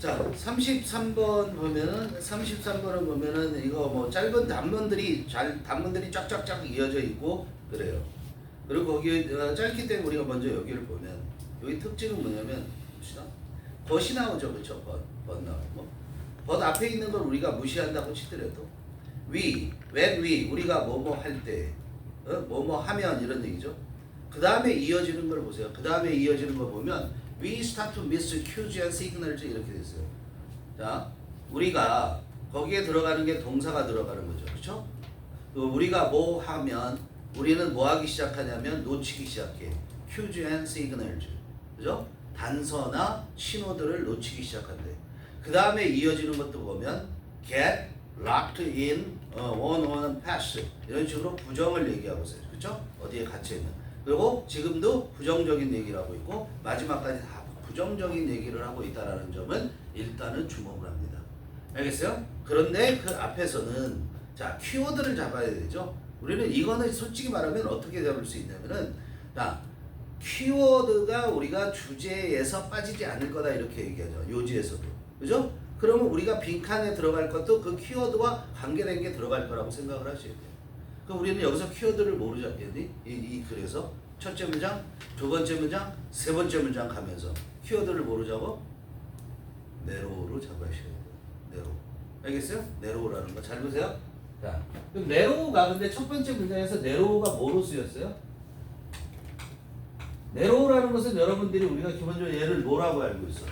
자, 33번 보면은 33번을 보면은 이거 뭐 짧은 단문들이 쫙쫙쫙 이어져 있고 그래요. 그리고 거기에 짧기 때문에 우리가 먼저 여기를 보면 여기 특징은 뭐냐면 봅시다. 벗이 나오죠, 그렇죠? 벗 나오고 벗 앞에 있는 걸 우리가 무시한다고 치더라도 when we 우리가 뭐뭐 할 때 뭐뭐 하면 이런 얘기죠. 그 다음에 이어지는 걸 보세요. 그 다음에 이어지는 거 보면 we start to miss cues and signals 이렇게 됐어요. 자, 우리가 거기에 들어가는 게 동사가 들어가는 거죠, 그렇죠? 우리가 뭐 하면 우리는 뭐 하기 시작하냐면 놓치기 시작해. cues and signals, 그죠? 단서나 신호들을 놓치기 시작한대. 그 다음에 이어지는 것도 보면 get locked in on pass 이런 식으로 부정을 얘기하고 있어요, 그렇죠? 어디에 갇혀 있는. 그리고 지금도 부정적인 얘기를 하고 있고 마지막까지 다 부정적인 얘기를 하고 있다는 점은 일단은 주목을 합니다. 알겠어요? 그런데 그 앞에서는 자 키워드를 잡아야 되죠. 우리는 이거는 솔직히 말하면 어떻게 잡을 수 있냐면은 자 키워드가 우리가 주제에서 빠지지 않을 거다 이렇게 얘기하죠. 요지에서도. 그죠? 그러면 우리가 빈칸에 들어갈 것도 그 키워드와 관계된 게 들어갈 거라고 생각을 하셔야 돼요. 그럼 우리는 여기서 키워드를 뭐로 잡겠니? 이 글에서 첫째 문장, 두 번째 문장, 세 번째 문장 가면서 키워드를 뭐로 잡아? 네로우로 잡아야 돼요. 네로우. 알겠어요? 네로우라는 거 잘 보세요. 자, 그럼 네로우가 근데 첫 번째 문장에서 네로우가 뭐로 쓰였어요? 네로우라는 것은 여러분들이 우리가 기본적으로 얘를 뭐라고 알고 있어?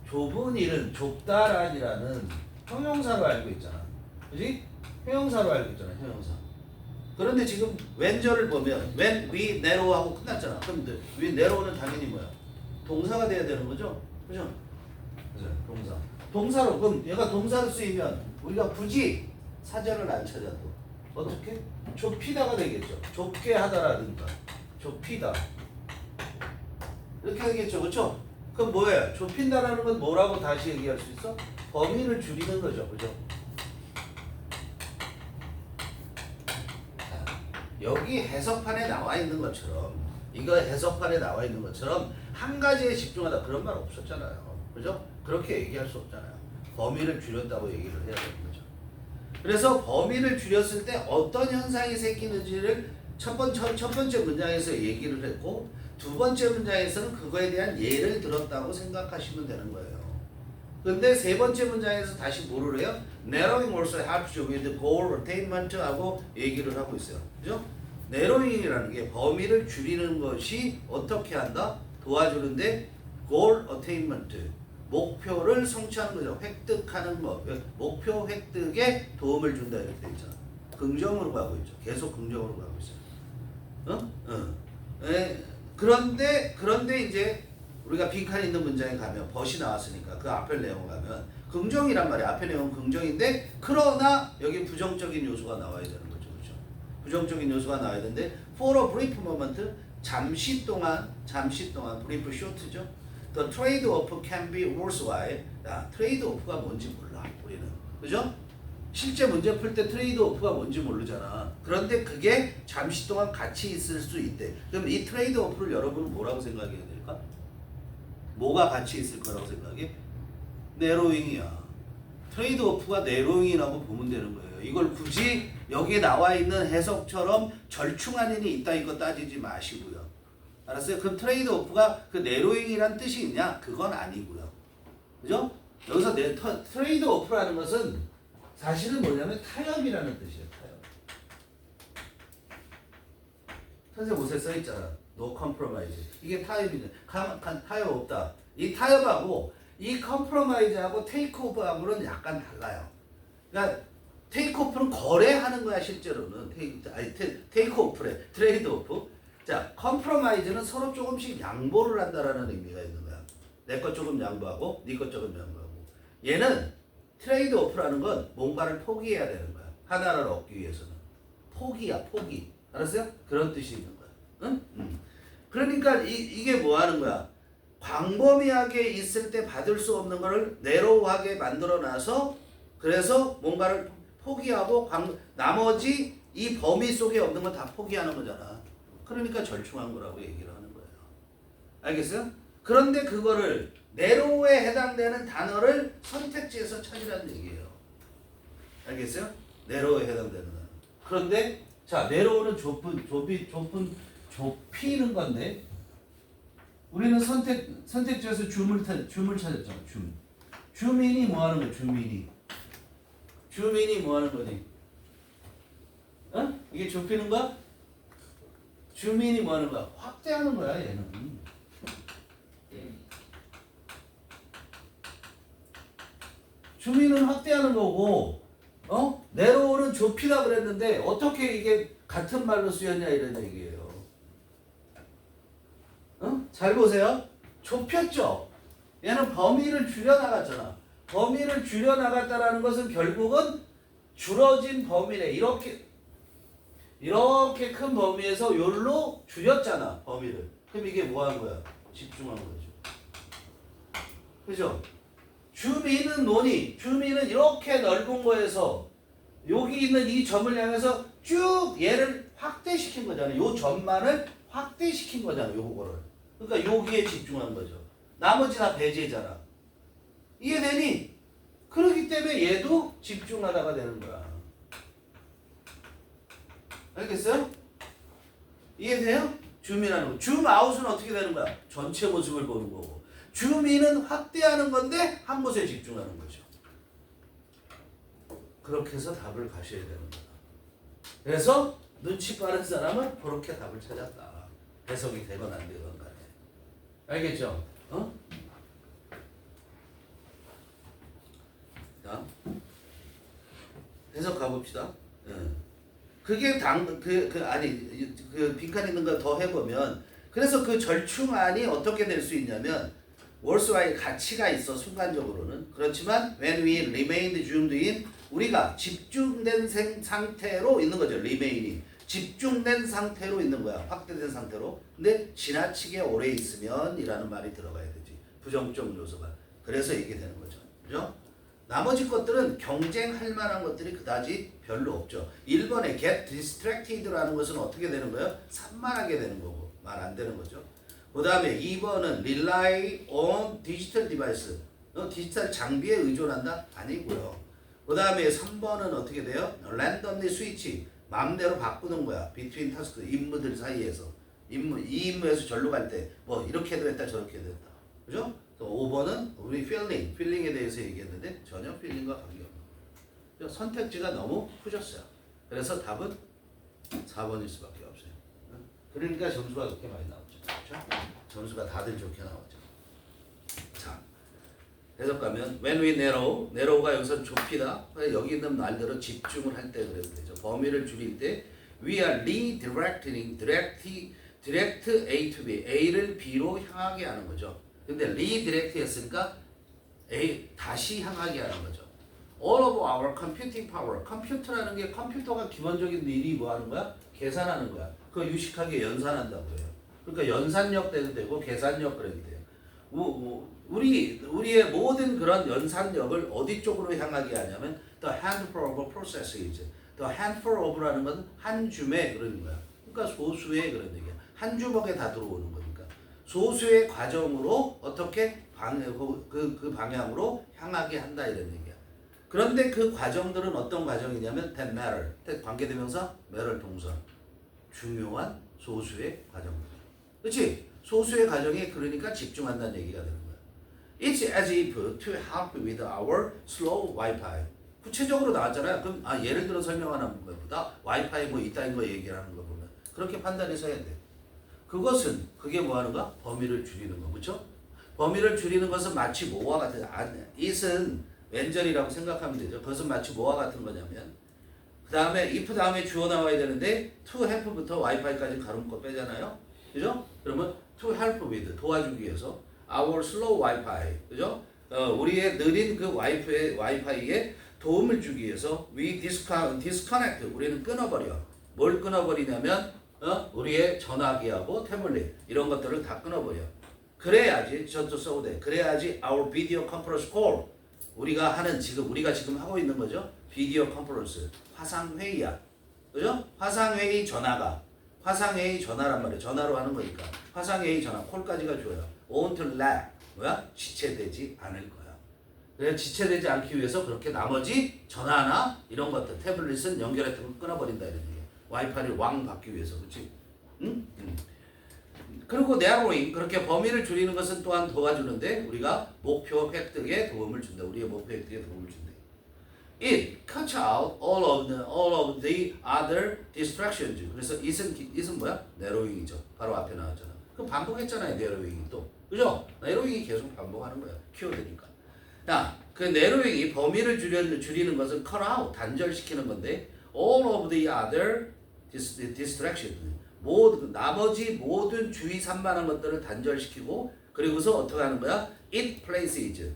좁은 일은 좁다란이라는 형용사로 알고 있잖아. 그지? 형용사로 알고 있잖아. 형용사. 그런데 지금 when절을 보면 when we narrow 하고 끝났잖아. 그럼 we narrow는 당연히 뭐야? 동사가 돼야 되는 거죠? 그죠? 그죠? 동사. 동사로 그럼 얘가 동사로 쓰이면 우리가 굳이 사전을 안 찾아도 어떻게? 좁히다가 되겠죠. 좁게 하다라든가 좁히다 이렇게 하겠죠. 그렇죠? 그럼 뭐예요? 좁힌다라는 건 뭐라고 다시 얘기할 수 있어? 범위를 줄이는 거죠. 그죠? 여기 해석판에 나와 있는 것처럼 이거 해석판에 나와 있는 것처럼 한 가지에 집중하다 그런 말 없었잖아요. 그죠? 그렇게 얘기할 수 없잖아요. 범위를 줄였다고 얘기를 해야 되는 거죠. 그래서 범위를 줄였을 때 어떤 현상이 생기는지를 첫 번째 문장에서 얘기를 했고 두 번째 문장에서는 그거에 대한 예를 들었다고 생각하시면 되는 거예요. 근데 세 번째 문장에서 다시 뭐를 해요? Narrowing also helps you with goal attainment 하고 얘기를 하고 있어요. 그죠? Narrowing이라는 게 범위를 줄이는 것이 어떻게 한다? 도와주는데 goal attainment 목표를 성취하는 거죠. 획득하는 것. 목표 획득에 도움을 준다 이렇게 돼 있잖아. 긍정으로 가고 있죠. 계속 긍정으로 가고 있어요. 그런데 이제 우리가 빈칸 있는 문장에 가면 벗이 나왔으니까 그 앞에 내용 가면 긍정이란 말이야. 앞에 내용은 긍정인데 그러나 여기 부정적인 요소가 나와야 되는 거죠. 그렇죠? 부정적인 요소가 나와야 되는데 for a brief moment 잠시 동안 brief short죠. The trade-off can be worthwhile. 야, 트레이드-오프가 뭔지 몰라 우리는. 그죠? 실제 문제 풀 때 트레이드-오프가 뭔지 모르잖아. 그런데 그게 잠시 동안 같이 있을 수 있대. 그럼 이 트레이드-오프를 여러분은 뭐라고 생각해야 될까? 뭐가 같이 있을 거라고 생각해? 네로잉이야. 트레이드-오프가 네로잉이라고 보면 되는 거예요. 이걸 굳이 여기에 나와 있는 해석처럼 절충안이 있다 이거 따지지 마시고요. 알았어요? 그럼 트레이드-오프가 그 네로잉이란 뜻이 있냐? 그건 아니고요. 그죠? 여기서 트레이드-오프라는 것은 사실은 뭐냐면 타협이라는 뜻이에요. 타협. 선생님 옷에 써있잖아. No compromise. 이게 타협이네. 타협 없다. 이 타협하고 이 compromise하고 takeoff하고는 약간 달라요. 그러니까 takeoff는 거래하는 거야 실제로는. takeoff래. 트레이드-오프. 자, compromise는 서로 조금씩 양보를 한다라는 의미가 있는 거야. 내 것 조금 양보하고 네 것 조금 양보하고. 얘는 트레이드-오프라는 건 뭔가를 포기해야 되는 거야. 하나를 얻기 위해서는. 포기야, 포기. 알았어요? 그런 뜻이 있는 거야. 응? 그러니까 이게 뭐 하는 거야? 광범위하게 있을 때 받을 수 없는 거를 내로우하게 만들어 놔서 그래서 뭔가를 포기하고 나머지 이 범위 속에 없는 건 다 포기하는 거잖아. 그러니까 절충한 거라고 얘기를 하는 거예요. 알겠어요? 그런데 그거를 네로우에 해당되는 단어를 선택지에서 찾으라는 얘기예요. 알겠어요? 네로우에 해당되는 단어. 그런데 자, 네로우는 좁히는 건데 우리는 선택지에서 줌을 찾았잖아. 줌인이 뭐 하는 거야? 줌인이 뭐 하는 거니? 어? 이게 좁히는 거야? 줌인이 뭐 하는 거야? 확대하는 거야, 얘는. 줌인은 확대하는 거고, 네로우는 좁히다 그랬는데 어떻게 이게 같은 말로 쓰였냐 이런 얘기예요. 잘 보세요. 좁혔죠. 얘는 범위를 줄여나갔잖아. 범위를 줄여나갔다라는 것은 결국은 줄어진 범위래. 이렇게 큰 범위에서 요로 줄였잖아, 범위를. 그럼 이게 뭐 한 거야? 집중한 거죠. 그죠? 줌인은 줌인은 이렇게 넓은 거에서 여기 있는 이 점을 향해서 쭉 얘를 확대시킨 거잖아요. 요 점만을 확대시킨 거잖아요. 요거를. 그러니까 여기에 집중한 거죠. 나머지 다 배제잖아. 이해되니? 그렇기 때문에 얘도 집중하다가 되는 거야. 알겠어요? 이해돼요? 줌인하는 거. 줌아웃은 어떻게 되는 거야? 전체 모습을 보는 거고. 줌인은 확대하는 건데 한 곳에 집중하는 거죠. 그렇게 해서 답을 가셔야 되는 거다. 그래서 눈치 빠른 사람은 그렇게 답을 찾았다. 해석이 되건 안 되건 간에. 알겠죠? 자, 해석 가봅시다. 그게 빈칸 있는 거 더 해보면, 그래서 그 절충안이 어떻게 될 수 있냐면, 월스와의 가치가 있어, 순간적으로는. 그렇지만, when we remained zoomed in, 우리가 집중된 상태로 있는 거죠, remain이. 집중된 상태로 있는 거야, 확대된 상태로. 근데 지나치게 오래 있으면 이라는 말이 들어가야 되지. 부정적 요소가. 그래서 이게 되는 거죠. 그죠? 나머지 것들은 경쟁할 만한 것들이 그다지 별로 없죠. 1번에 get distracted라는 것은 어떻게 되는 거예요? 산만하게 되는 거고 말 안 되는 거죠. 그 다음에 2번은 rely on digital device. 디지털 장비에 의존한다? 아니고요. 그 다음에 3번은 어떻게 돼요? randomly switch. 마음대로 바꾸는 거야. between task. 임무들 사이에서. 이 임무에서 절로 갈 때 뭐 이렇게 해도 됐다 저렇게 해도 됐다. 그죠? 또 5번은 우리 필링에 대해서 얘기했는데 전혀 필링과 관계없는 거예요. 선택지가 너무 크셨어요. 그래서 답은 4번일 수밖에 없어요. 그러니까 점수가 그렇게 많이 나오죠. 그렇죠? 점수가 다들 좋게 나오죠. 자, 해석 가면 when we narrow가 여기서 좁히다. 여기 있는 말대로 집중을 할 때 그래도 되죠. 범위를 줄일 때 we are redirecting direct A to B. A를 B로 향하게 하는 거죠. 근데 redirect 했으니까 A 다시 향하게 하는 거죠. All of our computing power. 컴퓨터라는 게 컴퓨터가 기본적인 일이 뭐 하는 거야? 계산하는 거야. 그거 유식하게 연산한다고 해요. 그러니까 연산력 돼도 되고 계산력 그래도 돼요. 우리의 모든 그런 연산력을 어디 쪽으로 향하게 하냐면 the handful of processes. the handful of라는 건 한 줌에 그러는 거야. 그러니까 소수의 그런 얘기야. 한 주먹에 다 들어오는 거니까. 소수의 과정으로 어떻게 그 방향으로 향하게 한다 이런 얘기야. 그런데 그 과정들은 어떤 과정이냐면 that matter. that 관계대명사, matter 동사. 중요한 소수의 과정들. 그렇지? 소수의 과정에 그러니까 집중한다는 얘기가 되는 거야. It's as if to help with our slow Wi-Fi. 구체적으로 나왔잖아요. 그럼 예를 들어 설명하는 것보다 와이파이 뭐 이따인 거 얘기하는 거 보면 그렇게 판단해서 해야 돼. 그게 뭐 하는 거야? 범위를 줄이는 거. 그렇죠? 범위를 줄이는 것은 마치 뭐와 같은 it은 왼절이라고 생각하면 되죠. 그것은 마치 뭐와 같은 거냐면 그 다음에 if 다음에 주어 나와야 되는데 to help부터 와이파이까지 가로묶어 빼잖아요. 그죠? 그러면 to help with 도와주기 위해서 our slow Wi-Fi. 그죠? 우리의 느린 그 와이파이에 도움을 주기 위해서 we disconnect. 우리는 끊어버려. 뭘 끊어버리냐면 우리의 전화기하고 태블릿 이런 것들을 다 끊어버려. 그래야지 저도 써도 돼. 그래야지 our video conference call. 우리가 지금 하고 있는 거죠. 비디오 컨퍼런스 화상 회의야. 그죠? 화상 회의 화상 회의 전화란 말이에요. 전화로 하는 거니까. 화상 회의 전화 콜까지가 줘요. won't lag. 뭐야? 지체되지 않을 거야. 그래서 지체되지 않기 위해서 그렇게 나머지 전화나 이런 것들 태블릿은 연결했던 거 끊어버린다 이런 얘기야. 와이파이를 왕 받기 위해서. 그렇지? 응? 그리고 narrowing 그렇게 범위를 줄이는 것은 또한 도와주는데 우리가 목표 획득에 도움을 준다. 우리의 목표 획득에 도움을 준다. It cuts out all of the other distractions. 그래서 it은 뭐야? narrowing이죠. 바로 앞에 나왔잖아. 그 반복했잖아요. narrowing이 또. 그죠? narrowing이 계속 반복하는 거야. 키워드니까. 자, 그 narrowing이 범위를 줄이는 것은 cut out, 단절시키는 건데 all of the other distractions. 나머지 모든 주의 산만한 것들을 단절시키고 그리고서 어떻게 하는 거야? It places.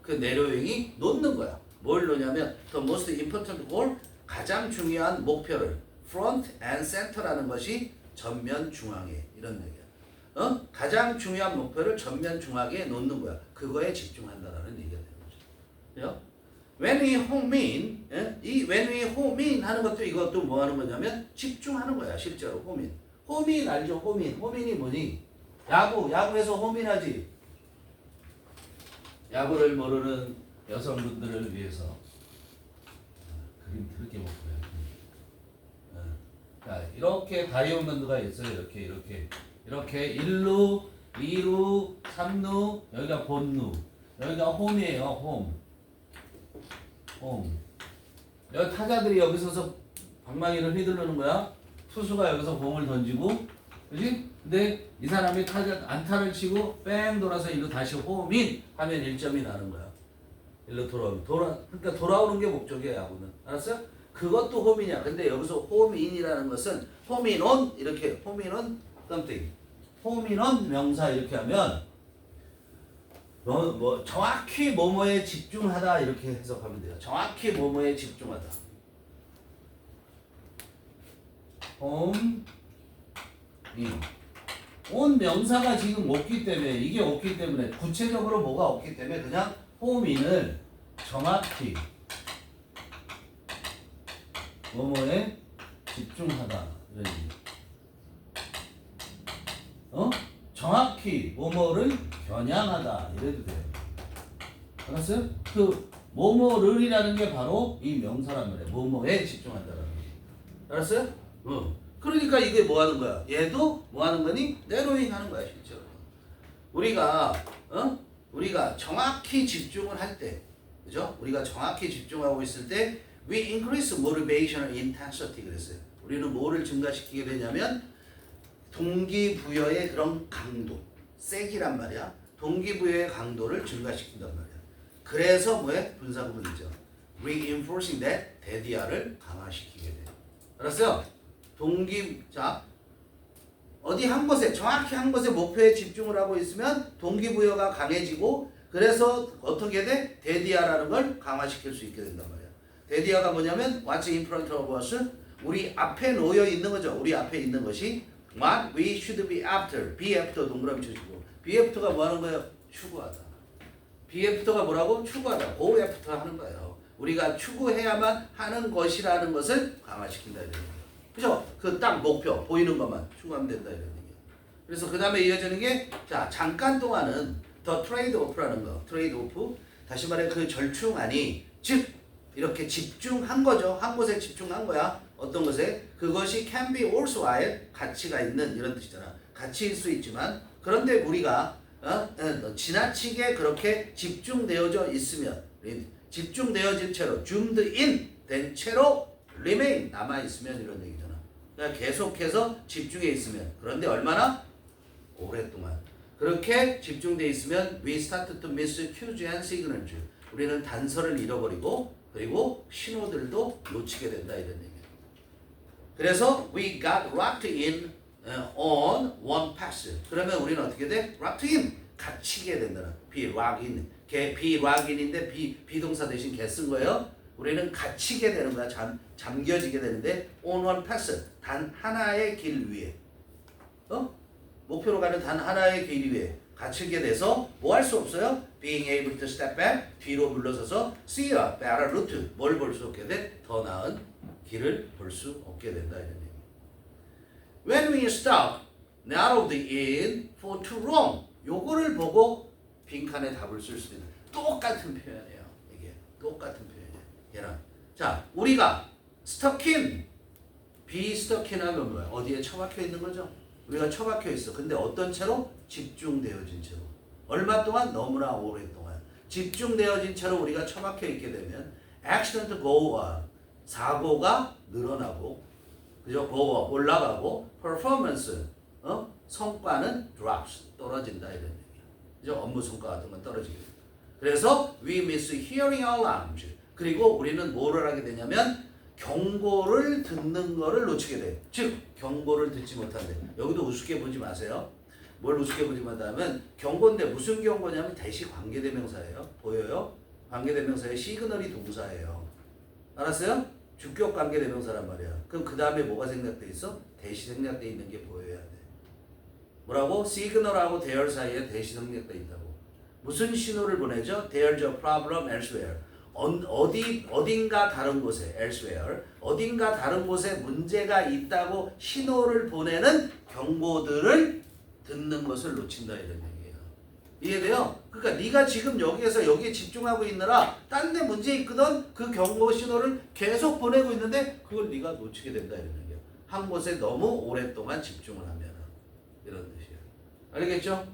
그 narrowing이 놓는 거야. 뭘 놓냐면 the most important goal, 가장 중요한 목표를 front and center라는 것이 전면 중앙에 이런 얘기야. 가장 중요한 목표를 전면 중앙에 놓는 거야. 그거에 집중한다라는 얘기가 되는 거죠. When we home in, 이 when we home in 하는 것도 이것도 뭐 하는 거냐면 집중하는 거야. 실제로 home in. home in 알죠? home in. home in이 뭐니? 야구에서 home in 하지. 야구를 모르는 여성분들을 위해서 그림 그렇게 못 그려요. 자, 이렇게 다이아몬드가 있어요. 이렇게 1루, 2루, 3루, 여기가 본루, 여기가 홈이에요. 홈. 여기 타자들이 여기 서서 방망이를 휘두르는 거야. 투수가 여기서 공을 던지고, 그지? 근데 이 사람이 안타를 치고 뺑 돌아서 일로 다시 홈인 하면 1점이 나는 거야. 일로 그러니까 돌아오는 게 목적이야, 야구는. 알았어? 그것도 홈이냐. 근데 여기서 홈인이라는 것은 홈인온 이렇게 홈인온 something. 홈인온 명사 이렇게 하면 정확히 뭐뭐에 집중하다 이렇게 해석하면 돼요. 정확히 뭐뭐에 집중하다. 홈인. 온 명사가 지금 없기 때문에 이게 없기 때문에 구체적으로 뭐가 없기 때문에 그냥 홈인을 정확히 뭐뭐에 집중하다 이런 얘기. 정확히 뭐뭐를 겨냥하다 이래도 돼요. 알았어요? 그 뭐뭐를이라는 게 바로 이 명사란 말이에요. 뭐뭐에 집중한다라는 거. 알았어요? 그러니까 이게 뭐 하는 거야? 얘도 뭐 하는 거니? 내로잉 하는 거야, 실제로. 우리가 정확히 집중을 할 때, 그죠? 우리가 정확히 집중하고 있을 때, we increase motivational intensity 그랬어요. 우리는 뭐를 증가시키게 되냐면, 동기부여의 그런 강도, 세기란 말이야. 동기부여의 강도를 증가시킨단 말이야. 그래서 뭐해? 분사구문이죠. reinforcing that, 대디아를 강화시키게 돼. 알았어요? 자, 어디 한 곳에, 정확히 한 곳에 목표에 집중을 하고 있으면 동기부여가 강해지고, 그래서 어떻게 돼? 대디아라는 걸 강화시킬 수 있게 된단 말이야. 대디아가 뭐냐면, what's in front of us? 우리 앞에 놓여 있는 거죠. 우리 앞에 있는 것이 what we should be after. be after 동그라미 치시고. be after가 뭐 하는 거예요? 추구하다. be after가 뭐라고? 추구하다. go after 하는 거예요. 우리가 추구해야만 하는 것이라는 것을 강화시킨다 이런 얘기예요. 그죠? 그 딱 목표 보이는 것만 추구하면 된다 이런 얘기예요. 그래서 그 다음에 이어지는 게 자 잠깐 동안은 더 트레이드 오프라는 거. 트레이드 오프 다시 말해 그 절충안이 즉 이렇게 집중한 거죠. 한 곳에 집중한 거야. 어떤 것에? 그것이 can be also while 가치가 있는 이런 뜻이잖아. 가치일 수 있지만 그런데 우리가 지나치게 그렇게 집중되어져 있으면 집중되어진 채로 zoomed in 된 채로 remain 남아있으면 이런 얘기잖아. 그러니까 계속해서 집중해 있으면 그런데 얼마나? 오랫동안 그렇게 집중돼 있으면 we start to miss cues and signals. 우리는 단서를 잃어버리고 그리고 신호들도 놓치게 된다 이런 얘기예요. 그래서 we got locked in on one pass. 그러면 우리는 어떻게 돼? locked in 갇히게 된다는 be locked in. be locked in인데 비동사 대신 개 쓴 거예요. 우리는 갇히게 되는 거야. 잠겨지게 되는데 on one pass 단 하나의 길 위에 목표로 가는 단 하나의 길 위에 갇히게 돼서 뭐 할 수 없어요? being able to step back 뒤로 물러서서 see a better route 뭘 볼 수 없게 돼? 더 나은 길을 볼 수 없게 된다 이런 얘기. When we stop narrowed in for too long 요거를 보고 빈칸에 답을 쓸 수도 있는 똑같은 표현이에요. 이게 똑같은 표현이에요. 얘랑 자 우리가 스터킨 be stuck인 하면 뭐야? 어디에 처박혀 있는 거죠? 우리가 처박혀 있어. 근데 어떤 채로? 집중되어진 채로. 얼마 동안? 너무나 오랫동안. 집중되어진 채로 우리가 처박혀 있게 되면 accident go on. 사고가 늘어나고 그죠? go on. 올라가고 performance 성과는 drops. 떨어진다 이런 얘기야. 그죠? 업무 성과 같은 건 떨어지게 된다. 그래서 we miss hearing alarms. 그리고 우리는 뭐를 하게 되냐면 경고를 듣는 거를 놓치게 돼. 즉 경고를 듣지 못한대. 여기도 우습게 보지 마세요. 뭘 우습게 보지 못하면 경고인데 무슨 경고냐면 대시 관계대명사예요. 보여요? 관계대명사의 시그널이 동사예요. 알았어요? 주격 관계대명사란 말이야. 그럼 그 다음에 뭐가 생략돼 있어? 대시 생략돼 있는 게 보여야 돼. 뭐라고? 시그널하고 there 사이에 대시 생략돼 있다고. 무슨 신호를 보내죠? There's a problem elsewhere. 어딘가 다른 곳에 elsewhere 어딘가 다른 곳에 문제가 있다고 신호를 보내는 경고들을 듣는 것을 놓친다 이런 얘기예요. 이해돼요? 그러니까 네가 지금 여기에서 여기에 집중하고 있느라 딴 데 문제 있거든 그 경고 신호를 계속 보내고 있는데 그걸 네가 놓치게 된다 이런 얘기예요. 한 곳에 너무 오랫동안 집중을 하면 이런 뜻이에요. 알겠죠?